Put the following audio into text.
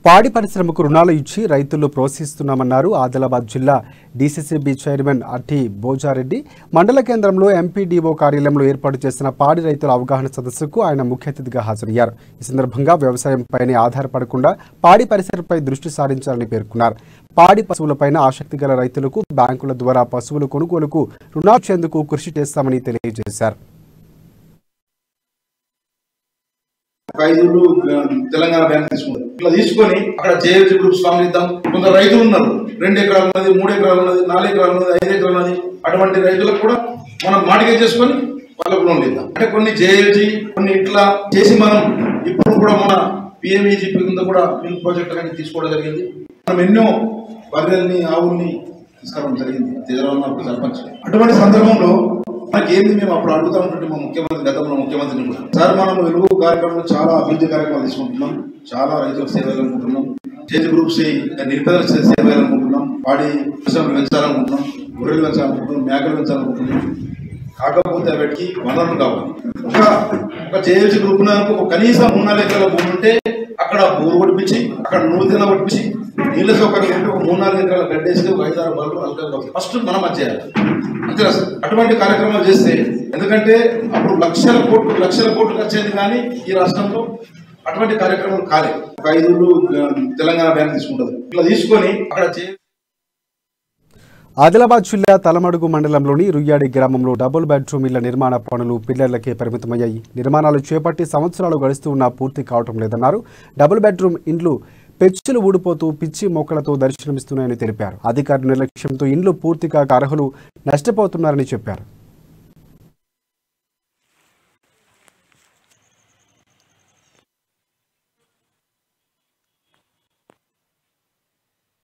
పాడి పరిశ్రమకు రుణాలు ఇచ్చి రైతులు ప్రోత్సహిస్తున్నామన్నారు ఆదిలాబాద్ జిల్లా డీసీసీబీ చైర్మన్ అట్టి బోజారెడ్డి. మండల కేంద్రంలో ఎంపీడీఓ కార్యాలయంలో ఏర్పాటు చేసిన పాడి రైతుల అవగాహన సదస్సుకు ఆయన ముఖ్య అతిథిగా హాజరయ్యారు. ఈ సందర్భంగా వ్యవసాయంపైనే ఆధారపడకుండా పాడి పరిశ్రమపై దృష్టి సారించాలని పేర్కొన్నారు. పాడి పశువులపైన ఆసక్తి గల రైతులకు బ్యాంకుల ద్వారా పశువుల కొనుగోలుకు రుణాలిచ్చేందుకు కృషి చేస్తామని తెలియజేశారు. తెలంగాణ బ్యాంక్ తీసుకుంటారు. ఇట్లా తీసుకొని అక్కడ జేఏసీ గ్రూప్స్ ఫామ్ ఇద్దాం. కొందరు రైతులు ఉన్నారు, 2 ఎకరాలు ఉన్నది, 3 ఎకరాలు ఉన్నది, 4 ఎకరాలు ఉన్నది, 5 ఎకరాలు ఉన్నది. అటువంటి రైతులకు కూడా మనం మార్టిగేజ్ చేసుకొని వాళ్ళకు లోన్లు ఇద్దాం. అంటే కొన్ని జేఏసీ కొన్ని ఇట్లా చేసి మనం ఇప్పుడు కూడా మన పిఎంఈజీపీ కింద కూడా మిల్క్ ప్రాజెక్ట్ అనేది తీసుకోవడం జరిగింది. మనం ఎన్నో బర్రెల్ని ఆవుల్ని తీసుకోవడం జరిగింది తెలంగాణ సర్పంచ్. అటువంటి సందర్భంలో మనకేంది మేము అప్పుడు అడుగుతా ఉంటుంటే మా ముఖ్యమంత్రి గతంలో ముఖ్యమంత్రిని కూడా సార్ మనం వెలుగు కార్యక్రమంలో చాలా అభివృద్ధి కార్యక్రమాలు తీసుకుంటున్నాం, చాలా రైతులకు సేవ చేయాలనుకుంటున్నాం, జేఏసీ గ్రూప్స్ నిరుపేదలకు సేవ చేయాలనుకుంటున్నాం, పాడి పరిశ్రమలు పెంచాలనుకుంటున్నాం, గొర్రెలు పెంచాలనుకుంటున్నాం, మేకలు పెంచాలనుకుంటున్నాం. కాకపోతే వాటికి వనరులు కావాలి. ఒక జేఏసీ గ్రూప్ ఒక కనీసం 3-4 ఎకరాల భూమి ఉంటే అక్కడ బోరు కొట్టించి అక్కడ నూనె కొట్టించి నీళ్ళ సౌకర్యం ఉంటే ఒక 3-4 ఎకరాల గడ్డేసి ఒక 5-6 బర్రెలు అల్కా ఫస్ట్ మనం అది చేయాలి. అంతే సార్. అటువంటి కార్యక్రమాలు చేస్తే ఎందుకంటే అప్పుడు లక్షల కోట్లు ఖర్చయింది, కానీ ఈ రాష్ట్రంలో అటువంటి కార్యక్రమాలు కాలేదు. ఒక 5 తెలంగాణ బ్యాంక్ తీసుకుంటుంది. ఇట్లా తీసుకొని అక్కడ ఆదిలాబాద్ జిల్లా తలమడుగు మండలంలోని రుయ్యాడి గ్రామంలో డబుల్ బెడ్రూమ్ ఇళ్ల నిర్మాణ పనులు పిల్లర్లకే పరిమితమయ్యాయి. నిర్మాణాలు చేపట్టి సంవత్సరాలు గడుస్తూ ఉన్నా పూర్తి కావటం లేదన్నారు. డబుల్ బెడ్రూమ్ ఇండ్లు పెచ్చులు ఊడిపోతూ పిచ్చి మొక్కలతో దర్శనమిస్తున్నాయని తెలిపారు. అధికారుల నిర్లక్ష్యంతో ఇండ్లు పూర్తిగా అర్హులు నష్టపోతున్నారని చెప్పారు.